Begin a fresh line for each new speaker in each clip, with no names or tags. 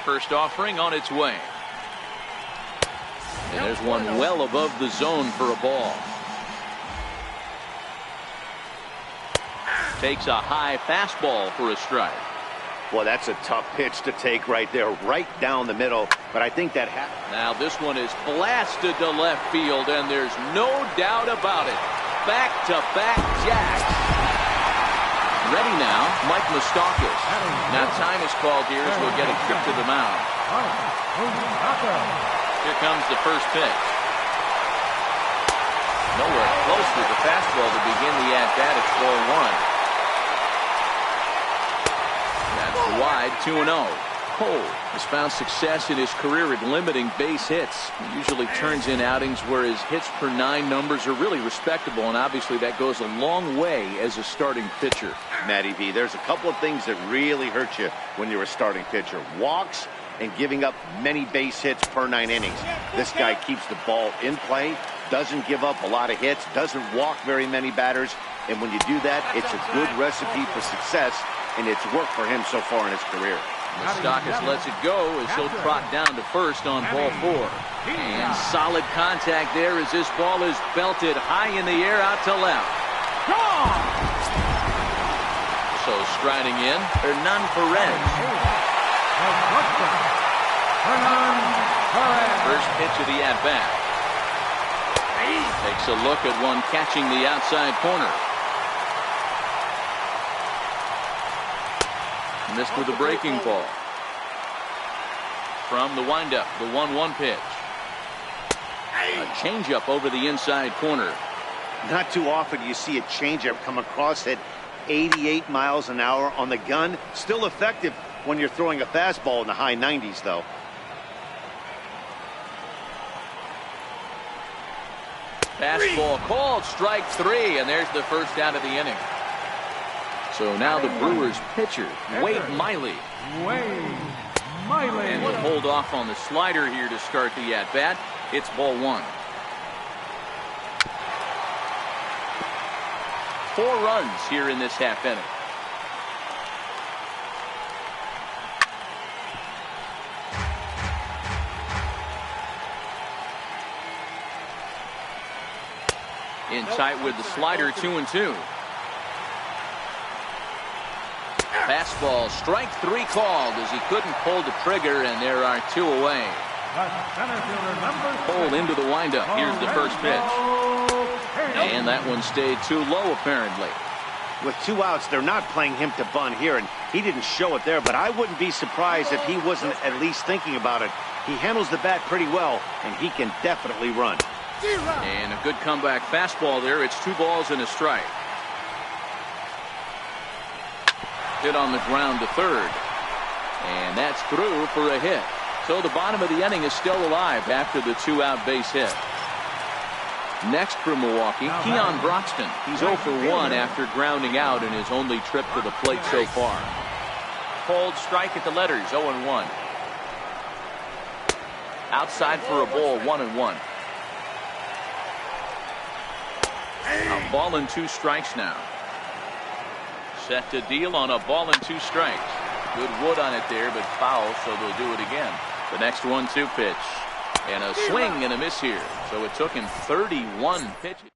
First offering on its way. And there's one well above the zone for a ball. Takes a high fastball for a strike.
Well, that's a tough pitch to take right there, right down the middle. But I think that
now this one is blasted to left field, and there's no doubt about it. Back-to-back jacks. Ready now, Mike Moustakas. Now time is called here as we'll get a trip to the mound. Here comes the first pitch. Nowhere close with the fastball to begin the at-bat. It's ball one. That's wide, 2-0. Cole has found success in his career at limiting base hits. He usually turns in outings where his hits per 9 numbers are really respectable, and obviously that goes a long way as a starting pitcher.
Matty V, there's a couple of things that really hurt you when you're a starting pitcher. Walks and giving up many base hits per 9 innings. This guy keeps the ball in play, doesn't give up a lot of hits, doesn't walk very many batters, and when you do that, it's a good recipe for success, and it's worked for him so far in his career.
Moustakas lets it go as he'll trot down to first on ball 4. And solid contact there as this ball is belted high in the air out to left. So striding in, Hernan Perez. First pitch of the at-bat. Takes a look at one catching the outside corner. Missed with a breaking ball. From the windup, the 1-1 pitch. A changeup over the inside corner.
Not too often you see a changeup come across at 88 miles an hour on the gun. Still effective when you're throwing a fastball in the high 90s, though.
Fastball called, strike 3, and there's the first out of the inning. So now the Brewers pitcher, Wade Miley. And will hold off on the slider here to start the at-bat. It's ball 1. 4 runs here in this half inning. In tight with the slider, 2-2. Fastball, strike 3 called as he couldn't pull the trigger, and there are 2 away. Pulled into the windup. Here's the first pitch. And that one stayed too low, apparently.
With 2 outs, they're not playing him to bunt here, and he didn't show it there, but I wouldn't be surprised if he wasn't at least thinking about it. He handles the bat pretty well, and he can definitely run.
And a good comeback fastball there. It's 2 balls and a strike. Hit on the ground to third. And that's through for a hit. So the bottom of the inning is still alive after the 2-out base hit. Next for Milwaukee, Keon Broxton. He's 0 for 1 after grounding out in his only trip to the plate so far. Cold strike at the letters, 0-1. Outside for a ball, 1-1. A ball and 2 strikes now. Set to deal on a ball and 2 strikes. Good wood on it there, but foul, so they'll do it again. The next 1-2 pitch. And a swing and a miss here. So it took him 31 pitches.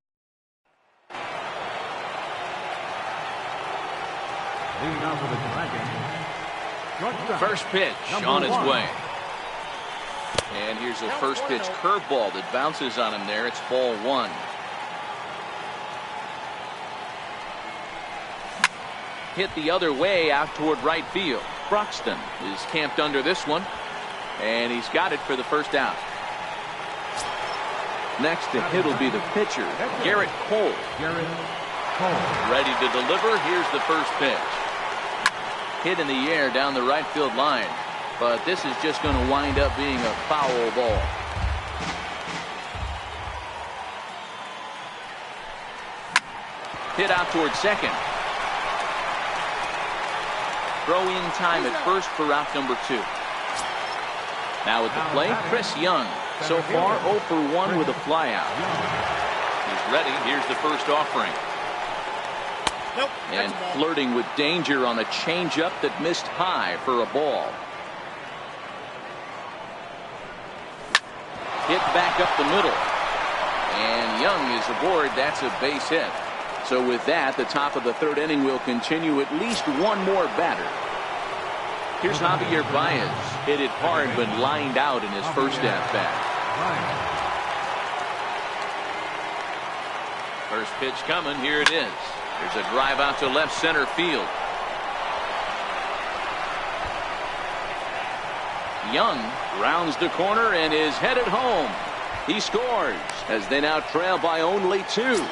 First pitch on its way. And here's a first pitch curveball that bounces on him there. It's ball 1. Hit the other way out toward right field. Broxton is camped under this one, and he's got it for the first out. Next to hit will be the pitcher, Garrett Cole. Ready to deliver. Here's the first pitch. Hit in the air down the right field line, but this is just going to wind up being a foul ball. Hit out toward second. Throw in time at first for out number 2. Now at the plate, Chris Young. So far 0 for 1 with a flyout. He's ready. Here's the first offering. And flirting with danger on a changeup that missed high for a ball. Hit back up the middle. And Young is aboard. That's a base hit. So with that, the top of the third inning will continue. At least one more batter. Here's Javier Baez. Hit it hard but lined out in his first at-bat. First pitch coming. Here it is. There's a drive out to left center field. Young rounds the corner and is headed home. He scores as they now trail by only 2.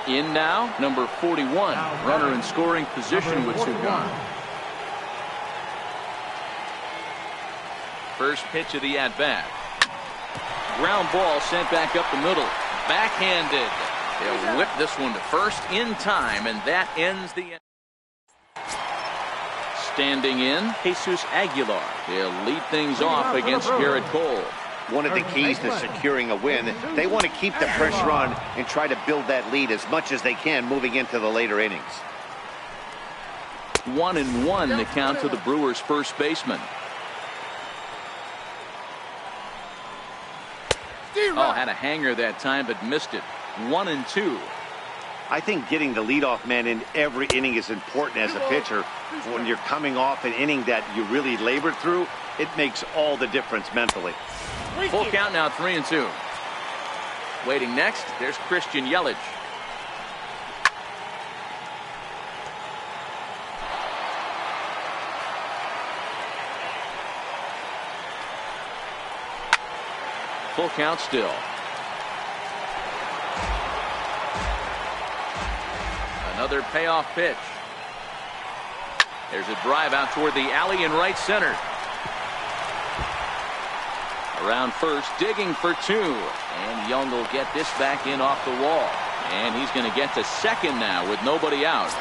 In now, number 41, runner in scoring position with 2 gone. First pitch of the at-bat. Ground ball sent back up the middle. Backhanded. They'll whip this one to first in time, and that ends the inning. Standing in, Jesus Aguilar. He'll lead things off against Garrett Cole.
One of the keys to securing a win, they want to keep the pressure on and try to build that lead as much as they can moving into the later innings.
1-1 the count to the Brewers' first baseman. Oh, had a hanger that time but missed it. 1-2.
I think getting the leadoff man in every inning is important as a pitcher. When you're coming off an inning that you really labored through, it makes all the difference mentally.
Full count now, 3-2. Waiting next, there's Christian Yelich. Full count still. Another payoff pitch. There's a drive out toward the alley in right center. Around first, digging for 2. And Young will get this back in off the wall. And he's going to get to second now with nobody out.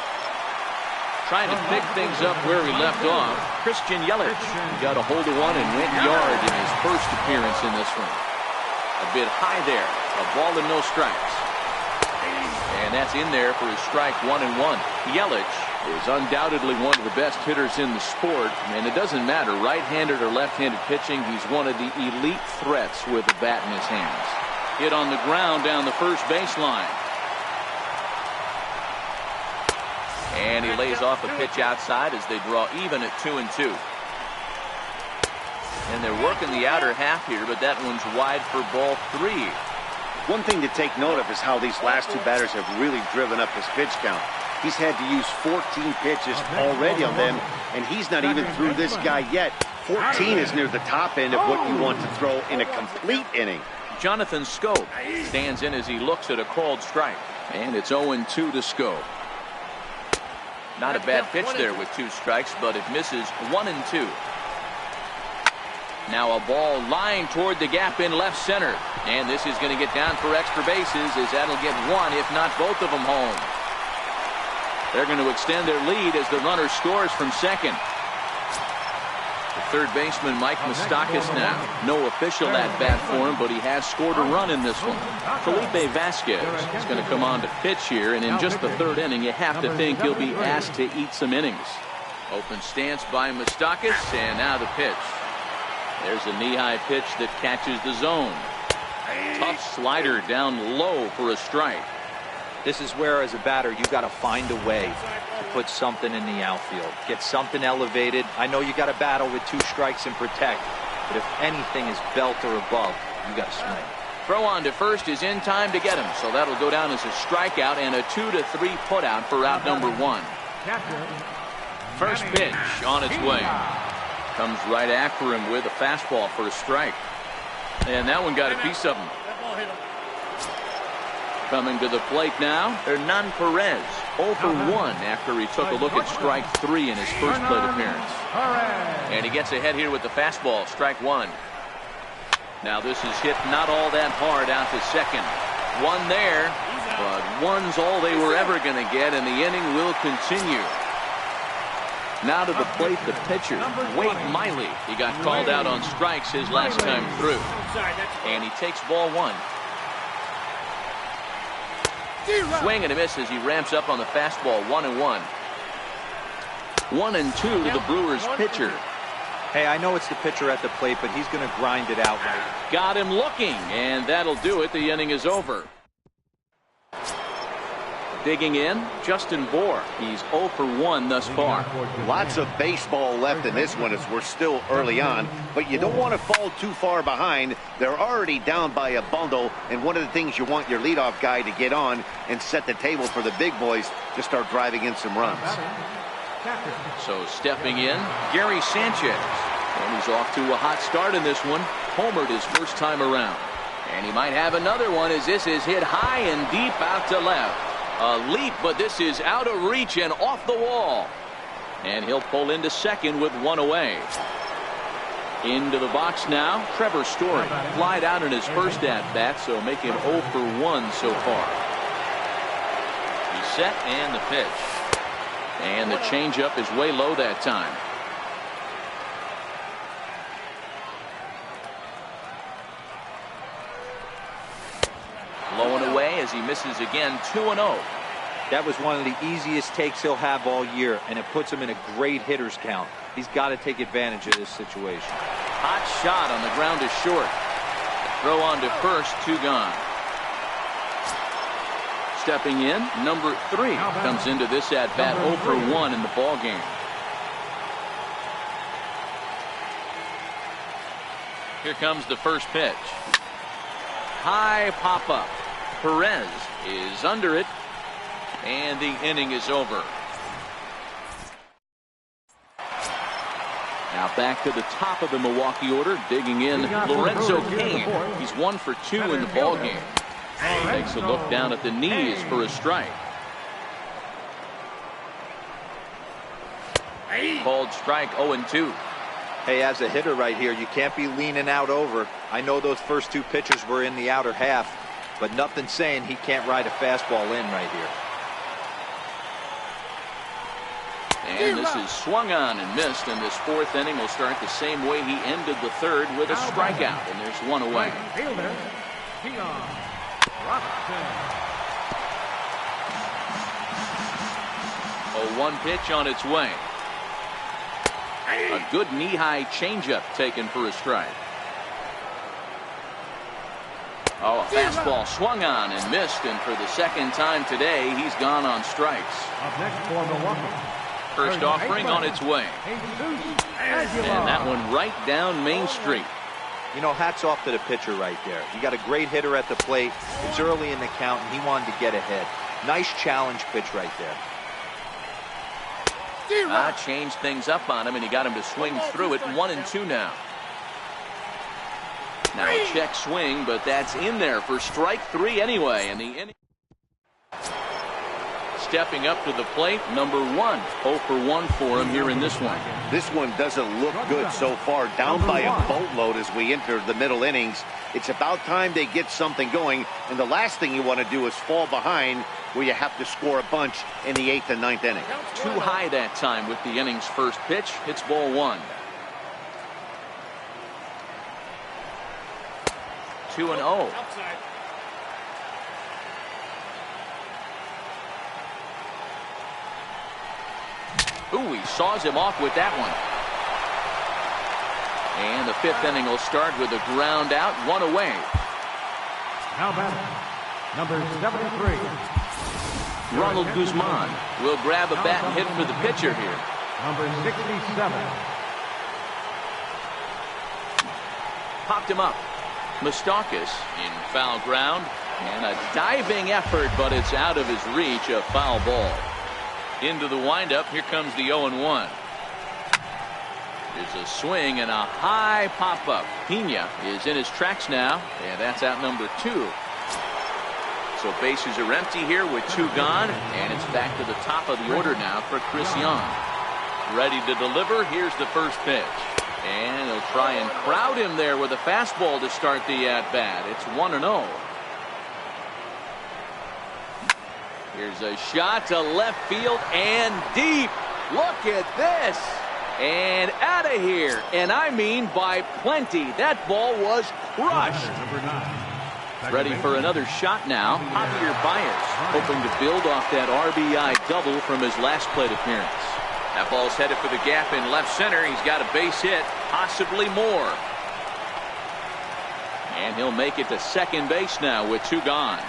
Trying to pick things up where he left off, Christian Yelich. He got a hold of one and went yard in his first appearance in this one. A bit high there. A ball and no strikes. And that's in there for his strike 1-1. Yelich is undoubtedly one of the best hitters in the sport, and it doesn't matter right-handed or left-handed pitching. He's one of the elite threats with a bat in his hands. Hit on the ground down the first baseline. And he lays off a pitch outside as they draw even at 2-2. And they're working the outer half here, but that one's wide for ball 3.
One thing to take note of is how these last 2 batters have really driven up his pitch count. He's had to use 14 pitches already on them, and he's not even through this guy yet. 14 is near the top end of what you want to throw in a complete inning.
Jonathan Scope stands in as he looks at a called strike. And it's 0-2 to Scope. Not a bad pitch there with 2 strikes, but it misses. 1-2. Now a ball lined toward the gap in left center. And this is going to get down for extra bases as that'll get 1, if not both of them home. They're going to extend their lead as the runner scores from second. The third baseman, Mike Moustakas, now. No official at-bat for him, but he has scored a run in this one. Felipe Vasquez is going to come on to pitch here, and in just the third inning, you have to think he'll be asked to eat some innings. Open stance by Moustakas, and now the pitch. There's a knee-high pitch that catches the zone. Tough slider down low for a strike.
This is where, as a batter, you got to find a way to put something in the outfield. Get something elevated. I know you got to battle with 2 strikes and protect, but if anything is belt or above, you got to swing.
Throw on to first is in time to get him, so that'll go down as a strikeout and a 2-3 putout for out number 1. First pitch on its way. Comes right after him with a fastball for a strike. And that one got a piece of him. Coming to the plate now, Hernan Perez. 0 for 1 after he took a look at strike 3 in his first plate appearance. And he gets ahead here with the fastball, strike 1. Now this is hit not all that hard out to second. 1 there, but 1's all they were ever going to get, and the inning will continue. Now to the plate, the pitcher, Wade Miley. He got called out on strikes his last time through. And he takes ball 1. Swing and a miss as he ramps up on the fastball. 1-1. 1-2 to the Brewers pitcher.
Hey, I know it's the pitcher at the plate, but he's going to grind it out right.
Got him looking, and that'll do it. The inning is over. Digging in, Justin Bohr. He's 0 for 1 thus far.
Lots of baseball left in this one as we're still early on, but you don't want to fall too far behind. They're already down by a bundle, and one of the things you want your leadoff guy to get on and set the table for the big boys to start driving in some runs.
So stepping in, Gary Sanchez. And he's off to a hot start in this one. Homered his first time around. And he might have another one as this is hit high and deep out to left. A leap, but this is out of reach and off the wall. And he'll pull into second with one away. Into the box now, Trevor Story. Flied out in his first at-bat, so making 0 for 1 so far. He's set and the pitch. And the changeup is way low that time. Low and away as he misses again. 2-0.
That was one of the easiest takes he'll have all year, and it puts him in a great hitter's count. He's got to take advantage of this situation.
Hot shot on the ground is short. Throw on to first, 2 gone. Stepping in, number 3 comes into this at bat 0 for 1 in the ball game. Here comes the first pitch. High pop up. Perez is under it, and the inning is over. Now back to the top of the Milwaukee order, digging in Lorenzo Cain. He's 1 for 2 in the ball game. Takes a look down at the knees for a strike. Called strike 0-2.
Hey, as a hitter right here, you can't be leaning out over. I know those first 2 pitches were in the outer half, but nothing saying he can't ride a fastball in right
here. And this is swung on and missed, and this 4th inning will start the same way he ended the 3rd with a strikeout, and there's 1 away. A 1 pitch on its way. A good knee-high changeup taken for a strike. Oh, a fastball swung on and missed, and for the 2nd time today, he's gone on strikes. First offering on its way. And that one right down Main Street.
You know, hats off to the pitcher right there. You got a great hitter at the plate. It's early in the count, and he wanted to get ahead. Nice challenge pitch right there.
Changed things up on him, and he got him to swing through it. 1-2 now. Now a check swing, but that's in there for strike 3 anyway. And the inning. Stepping up to the plate, number 1. 0 for 1 for him here in this one.
This one doesn't look good so far. Down by a boatload as we enter the middle innings. It's about time they get something going. And the last thing you want to do is fall behind where you have to score a bunch in the 8th and 9th inning.
Too high that time with the inning's first pitch. It's ball 1. 2-0. Ooh, he saws him off with that one. And the 5th inning will start with a ground out, 1 away.
Now batting, number 73.
Ronald Guzman will grab a bat and hit for the pitcher here.
Number 67.
Popped him up. Moustakas in foul ground. And a diving effort, but it's out of his reach, a foul ball. Into the windup, here comes the 0-1. There's a swing and a high pop-up. Pena is in his tracks now, and that's out number 2. So bases are empty here with 2 gone, and it's back to the top of the order now for Chris Young. Ready to deliver, here's the first pitch. And he'll try and crowd him there with a fastball to start the at-bat. It's 1-0. Here's a shot to left field and deep. Look at this. And out of here. And I mean by plenty. That ball was crushed. Ready for another shot now. Javier Baez hoping to build off that RBI double from his last plate appearance. That ball's headed for the gap in left center. He's got a base hit. possibly more. And he'll make it to second base now with 2 gone.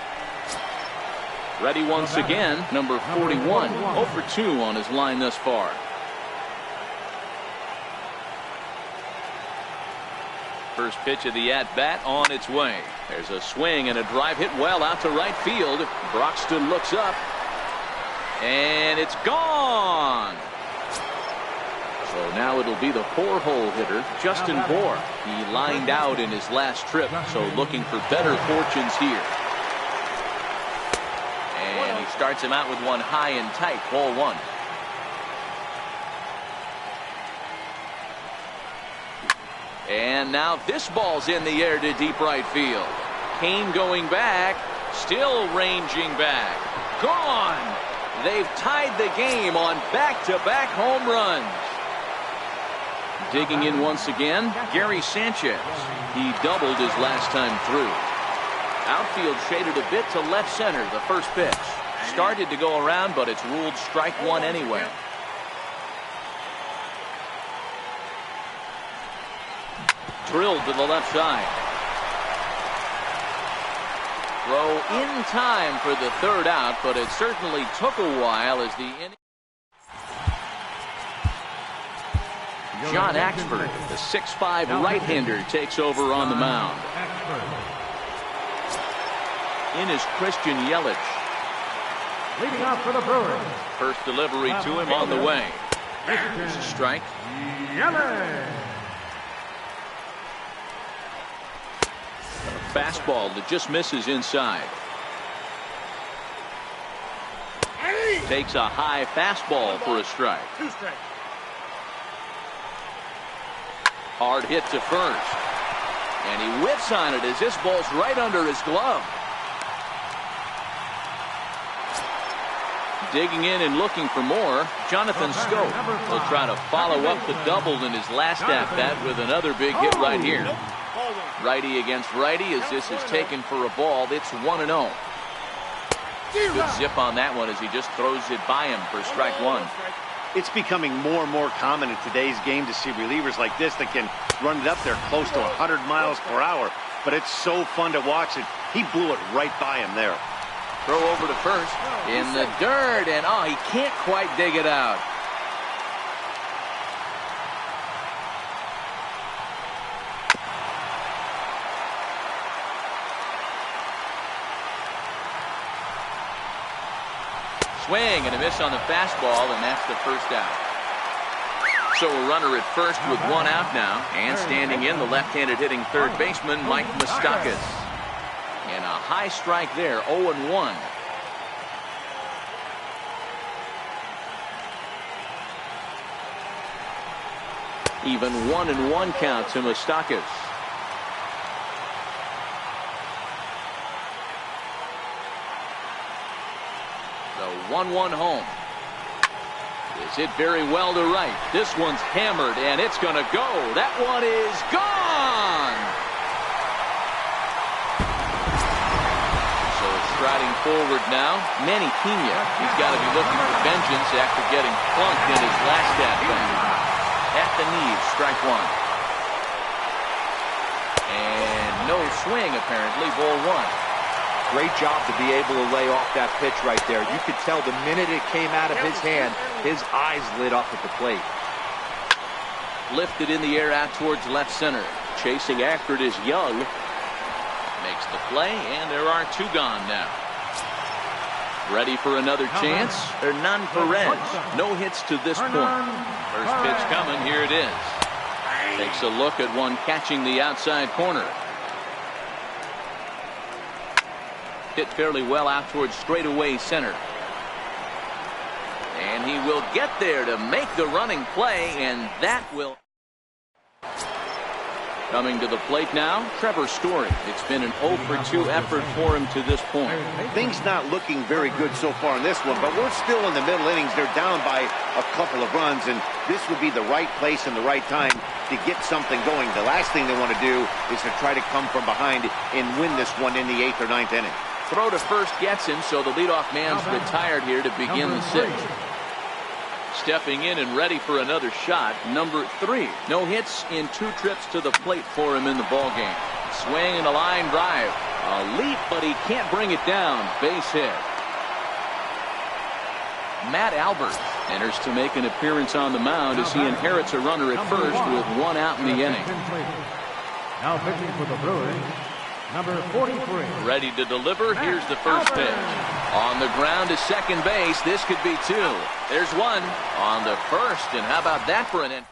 Ready once again, number 41, 0 for 2 on his line thus far. First pitch of the at-bat on its way. There's a swing and a drive hit well out to right field. Broxton looks up, and it's gone. So now it'll be the 4-hole hitter, Justin Bohr. He lined out in his last trip, so looking for better fortunes here. And he starts him out with one high and tight, ball 1. And now this ball's in the air to deep right field. Kane going back, still ranging back. Gone! They've tied the game on back-to-back home runs. Digging in once again, Gary Sanchez. He doubled his last time through. Outfield shaded a bit to left center, the first pitch. Started to go around, but it's ruled strike 1 anyway. Drilled to the left side. Throw in time for the 3rd out, but it certainly took a while as the inning. John Axford, the 6'5" right-hander, takes over on the mound. In is Christian Yelich.
Leading off for the Brewers.
First delivery to him on the way. There's a strike.
Yelich.
A fastball that just misses inside. Takes a high fastball for a strike.
2 strikes.
Hard hit to first. And he whiffs on it as this ball's right under his glove. Digging in and looking for more, Jonathan Scope. He'll try to follow up the double in his last at-bat with another big hit right here. Righty against righty as this is taken for a ball. It's 1-0. Good zip on that one as he just throws it by him for strike 1.
It's becoming more and more common in today's game to see relievers like this that can run it up there close to 100 miles per hour. But it's so fun to watch it. He blew it right by him there.
Throw over to first in the dirt, and oh, he can't quite dig it out. Swing and a miss on the fastball, and that's the first out. So a runner at first with 1 out now, and standing in the left-handed hitting third baseman Mike Moustakas. And a high strike there, 0-1. Even 1-1 count to Moustakas. The 1-1 home. Is hit very well to right. This one's hammered, and it's going to go. That one is gone. So striding forward now, Manny Pena. He's got to be looking for vengeance after getting plunked in his last at-bat. At the knees, strike 1. And no swing, apparently, ball 1.
Great job to be able to lay off that pitch right there. You could tell the minute it came out of his hand, his eyes lit up at the plate.
Lifted in the air out towards left center. Chasing after it is Young. Makes the play, and there are 2 gone now. Ready for another chance? Hernan Perez. No hits to this point. First pitch coming. Here it is. Takes a look at one catching the outside corner. Hit fairly well out towards straightaway center. And he will get there to make the running play, and that will. Coming to the plate now, Trevor Story. It's been an 0 for 2 effort for him to this point.
Things not looking very good so far in this one, but we're still in the middle innings. They're down by a couple of runs, and this would be the right place and the right time to get something going. The last thing they want to do is to try to come from behind and win this one in the 8th or 9th inning.
Throw to first gets him, so the leadoff man's retired here to begin the 6th. Stepping in and ready for another shot, number 3. No hits in 2 trips to the plate for him in the ballgame. Swing and a line drive. A leap, but he can't bring it down. Base hit. Matt Albert enters to make an appearance on the mound as he inherits a runner at first with 1 out in the inning.
Now pitching for the Brewers, number 43.
Ready to deliver. Here's the first pitch. On the ground to second base. This could be 2. There's 1 on the first. And how about that for an inning?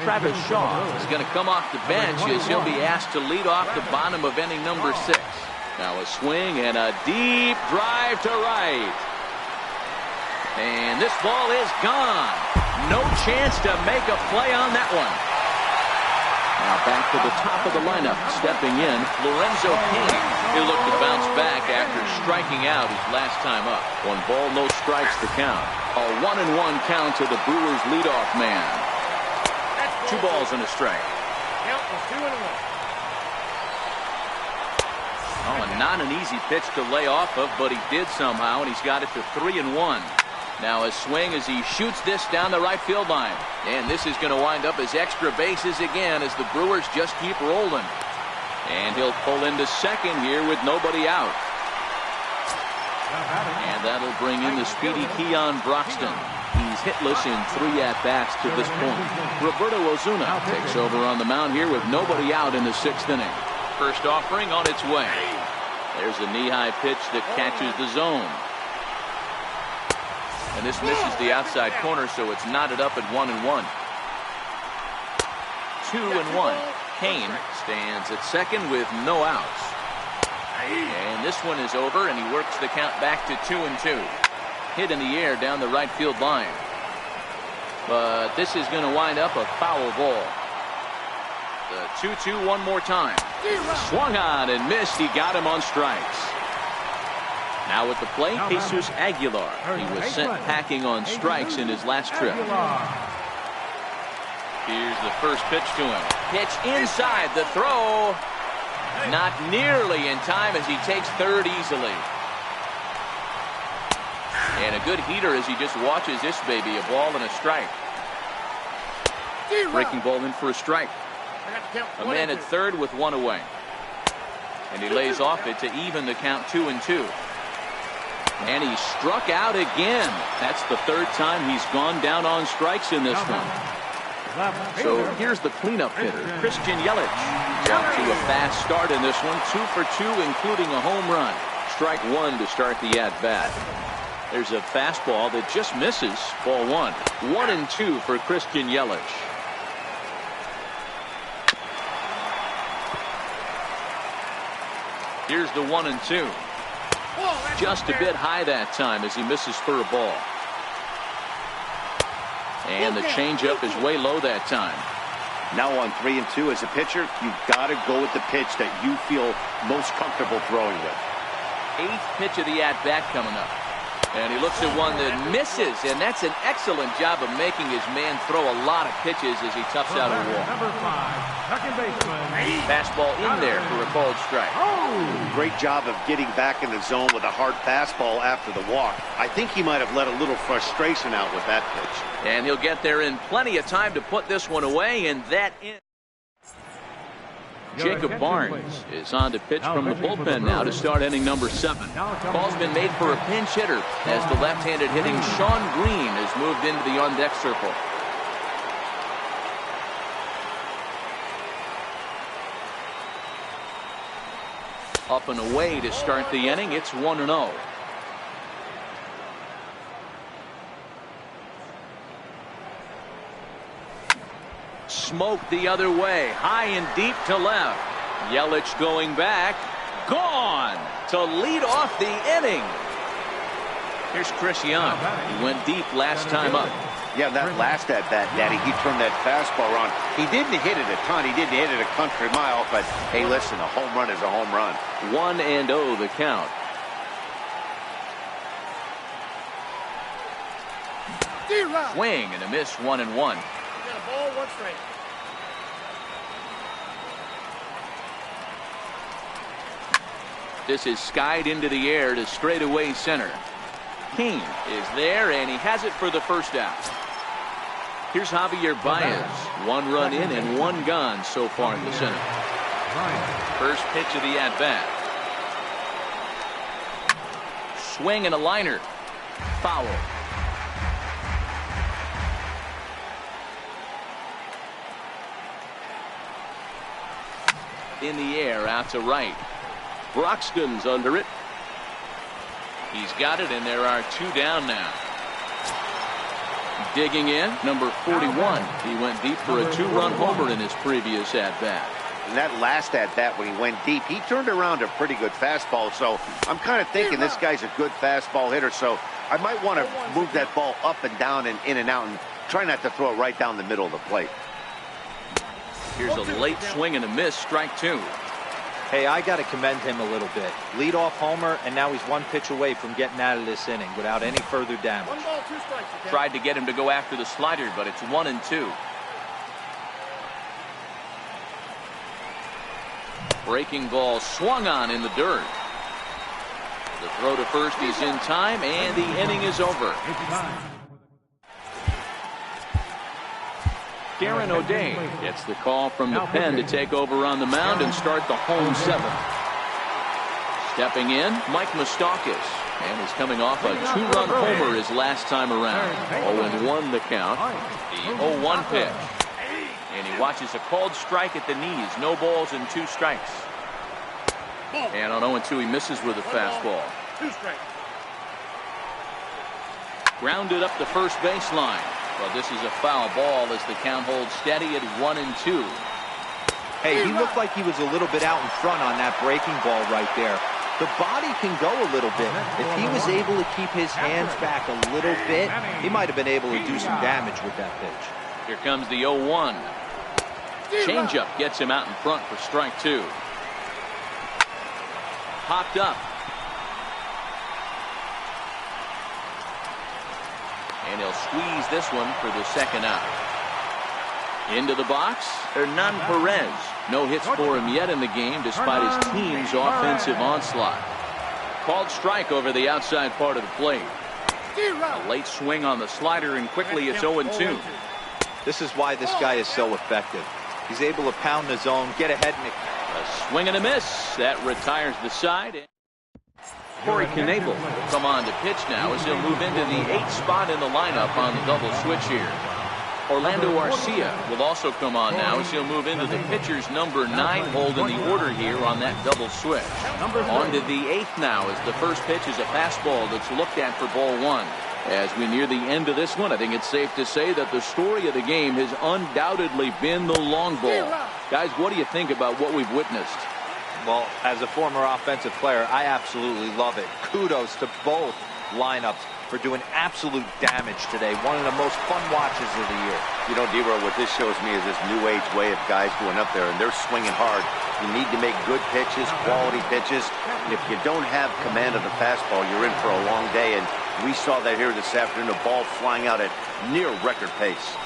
Travis Shaw is going to come off the bench as he'll be asked to lead off the bottom of inning number 6. Now a swing and a deep drive to right. And this ball is gone. No chance to make a play on that one. Now back to the top of the lineup. Stepping in, Lorenzo King. He'll look to bounce back after striking out his last time up. 1 ball, no strikes to count. A 1-1 count to the Brewers leadoff man. 2 balls and a strike. Oh, and not an easy pitch to lay off of, but he did somehow, and he's got it to 3-1. Now a swing as he shoots this down the right field line. And this is going to wind up as extra bases again as the Brewers just keep rolling. And he'll pull into second here with nobody out. And that'll bring in the speedy Keon Broxton. He's hitless in 3 at-bats to this point. Roberto Ozuna takes over on the mound here with nobody out in the 6th inning. First offering on its way. There's a knee-high pitch that catches the zone. And this misses the outside corner, so it's knotted up at 1-1. 2-1. Kane stands at second with no outs. And this one is over, and he works the count back to 2-2. Hit in the air down the right field line. But this is going to wind up a foul ball. The 2-2 one more time. Swung on and missed. He got him on strikes. Now at the plate, Jesus Aguilar. He was sent packing on strikes in his last trip. Here's the first pitch to him. Pitch inside, the throw. Not nearly in time as he takes third easily. And a good heater as he just watches this baby. A ball and a strike. Breaking ball in for a strike. A man at third with 1 away. And he lays off it to even the count 2-2. And he struck out again. That's the 3rd time he's gone down on strikes in this one. So here's the cleanup hitter, Christian Yelich. Off to a fast start in this one. 2 for 2, including a home run. Strike 1 to start the at-bat. There's a fastball that just misses. Ball 1. 1-2 for Christian Yelich. Here's the 1-2. Just a bit high that time as he misses for a ball. And the changeup is way low that time.
Now on 3-2 as a pitcher, you've got to go with the pitch that you feel most comfortable throwing with.
8th pitch of the at-bat coming up. And he looks at one that misses, and that's an excellent job of making his man throw a lot of pitches as he toughs out a walk.
Number 5, second baseman.
Fastball in there for a called strike.
Great job of getting back in the zone with a hard fastball after the walk. I think he might have let a little frustration out with that pitch.
And he'll get there in plenty of time to put this one away, and that in. Jacob Barnes is on to pitch from the bullpen now to start inning number 7. Call's been made for a pinch hitter as the left-handed hitting Sean Green has moved into the on-deck circle. Up and away to start the inning. It's 1-0. Smoked the other way, high and deep to left. Yelich going back, gone to lead off the inning. Here's Chris Young. He went deep last time up.
Yeah, that last at bat, Daddy, he turned that fastball on. He didn't hit it a ton. He didn't hit it a country mile, but hey, listen, a home run is a home run.
1-0 the count. Swing and a miss, 1-1. This is skied into the air to straightaway center. Kane is there, and he has it for the first out. Here's Javier Baez. 1 run in and 1 gone so far in the center. First pitch of the at-bat. Swing and a liner. Foul. In the air, out to right. Broxton's under it. He's got it, and there are 2 down now. Digging in, number 41. He went deep for a 2-run homer in his previous at-bat.
And that last at-bat when he went deep, he turned around a pretty good fastball. So I'm kind of thinking this guy's a good fastball hitter. So I might want to move that ball up and down and in and out and try not to throw it right down the middle of the plate.
Here's a late swing and a miss, strike 2.
Hey, I got to commend him a little bit. Lead-off homer, and now he's 1 pitch away from getting out of this inning without any further damage.
1 ball, 2 strikes. Okay?
Tried to get him to go after the slider, but it's 1-2. Breaking ball swung on in the dirt. The throw to first is in time, and the inning is over. Darren O'Day gets the call from the pen to take over on the mound and start the home 7th. Stepping in, Mike Moustakas, and he's coming off a 2-run homer his last time around. 0-1 the count. The 0-1 pitch. And he watches a called strike at the knees. No balls and 2 strikes. And on 0-2 he misses with a fastball.
2 strikes.
Grounded up the first baseline. Well, this is a foul ball as the count holds steady at 1-2.
Hey, he looked like he was a little bit out in front on that breaking ball right there. The body can go a little bit. If he was able to keep his hands back a little bit, he might have been able to do some damage with that pitch.
Here comes the 0-1. Changeup gets him out in front for strike 2. Popped up. And he'll squeeze this one for the second out. Into the box, Hernan Perez. No hits for him yet in the game despite his team's offensive onslaught. Called strike over the outside part of the plate. A late swing on the slider, and quickly it's 0-2.
This is why this guy is so effective. He's able to pound the zone, get ahead, and
a swing and a miss. That retires the side. Corey Knebel will come on to pitch now as he'll move into the 8th spot in the lineup on the double switch here. Orlando Arcia will also come on now as he'll move into the pitcher's number 9 hold in the order here on that double switch. On to the 8th now as the first pitch is a fastball that's looked at for ball 1. As we near the end of this one, I think it's safe to say that the story of the game has undoubtedly been the long ball. Guys, what do you think about what we've witnessed?
Well, as a former offensive player, I absolutely love it. Kudos to both lineups for doing absolute damage today. One of the most fun watches of the year.
You know, D-Row, what this shows me is this new age way of guys going up there, and they're swinging hard. You need to make good pitches, quality pitches. And if you don't have command of the fastball, you're in for a long day. And we saw that here this afternoon, a ball flying out at near record pace.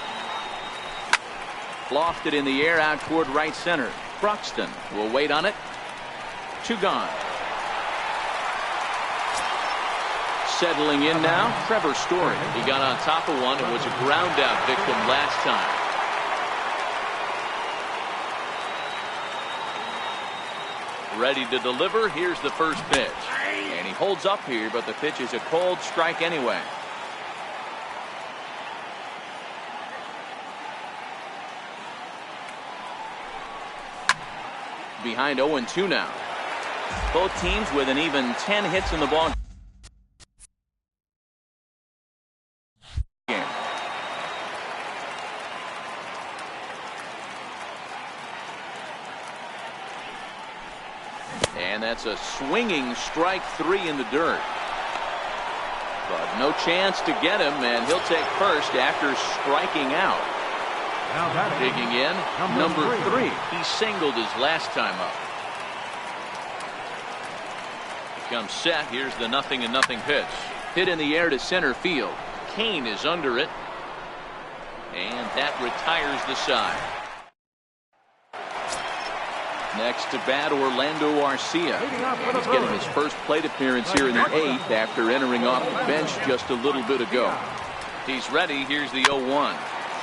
Lofted in the air out toward right center. Broxton will wait on it. 2 gone. Settling in now, Trevor Story. He got on top of one and was a ground out victim last time. Ready to deliver. Here's the first pitch. And he holds up here, but the pitch is a cold strike anyway. Behind 0-2 now. Both teams with an even 10 hits in the ball game. And that's a swinging strike 3 in the dirt. But no chance to get him, and he'll take first after striking out. Digging in, number 3. He singled his last time up. Comes set. Here's the 0-0 pitch. Hit in the air to center field. Kane is under it. And that retires the side. Next to bat, Orlando Arcia. He's getting his first plate appearance here in the 8th after entering off the bench just a little bit ago. He's ready. Here's the 0-1.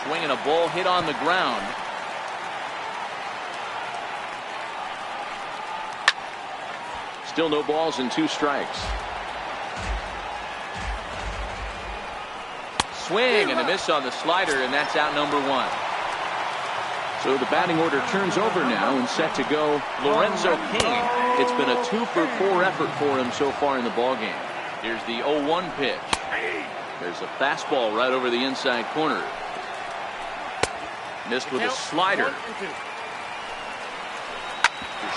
Swinging a ball hit on the ground. Still no balls and 2 strikes. Swing and a miss on the slider, and that's out number 1. So the batting order turns over now and set to go Lorenzo Cain. It's been a 2-for-4 effort for him so far in the ballgame. Here's the 0-1 pitch. There's a fastball right over the inside corner. Missed with a slider.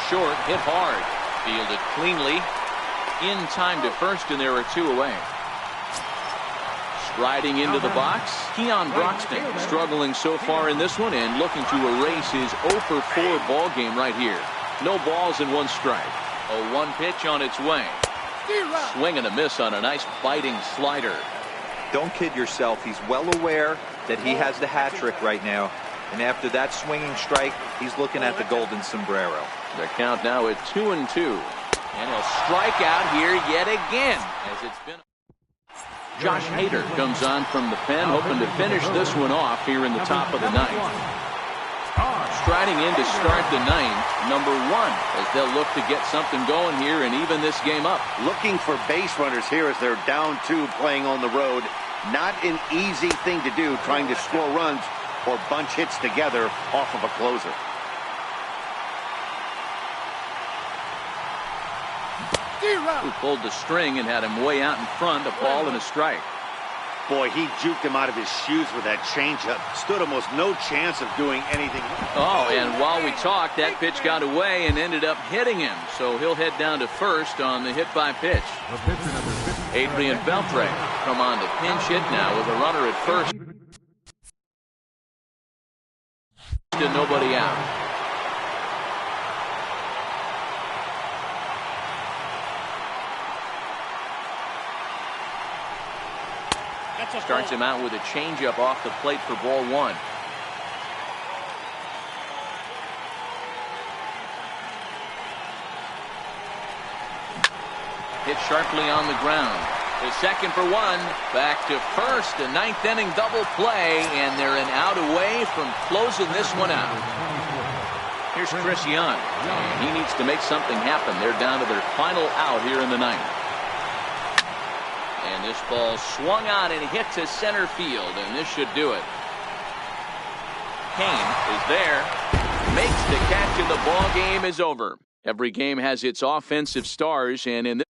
Short, hit hard. Fielded cleanly. In time to first, and there are 2 away. Striding into the box, Keon Broxton struggling so far in this one and looking to erase his 0-for-4 ball game right here. No balls and 1 strike. 0-1 pitch on its way. Swing and a miss on a nice biting slider.
Don't kid yourself. He's well aware that he has the hat trick right now. And after that swinging strike, he's looking at the golden sombrero.
The count now at 2-2. And he'll strike out here yet again, as it's been. Josh Hader comes on from the pen, hoping to finish this one off here in the top of the 9th. Striding in to start the 9th, number 1, as they'll look to get something going here and even this game up.
Looking for base runners here as they're down 2 playing on the road. Not an easy thing to do, trying to score runs or bunch hits together off of a closer.
Who pulled the string and had him way out in front, a ball and a strike.
Boy, he juked him out of his shoes with that changeup. Stood almost no chance of doing anything.
Oh, and while we talked, that pitch got away and ended up hitting him. So he'll head down to first on the hit by pitch. Adrian Beltre come on to pinch hit now with a runner at first. And nobody out. Starts him out with a changeup off the plate for ball 1. Hit sharply on the ground. The second for 1. Back to first. A 9th inning double play, and they're an out away from closing this one out. Here's Chris Young. And he needs to make something happen. They're down to their final out here in the 9th. And this ball swung on and hit to center field, and this should do it. Cain is there, makes the catch, and the ball game is over. Every game has its offensive stars, and in this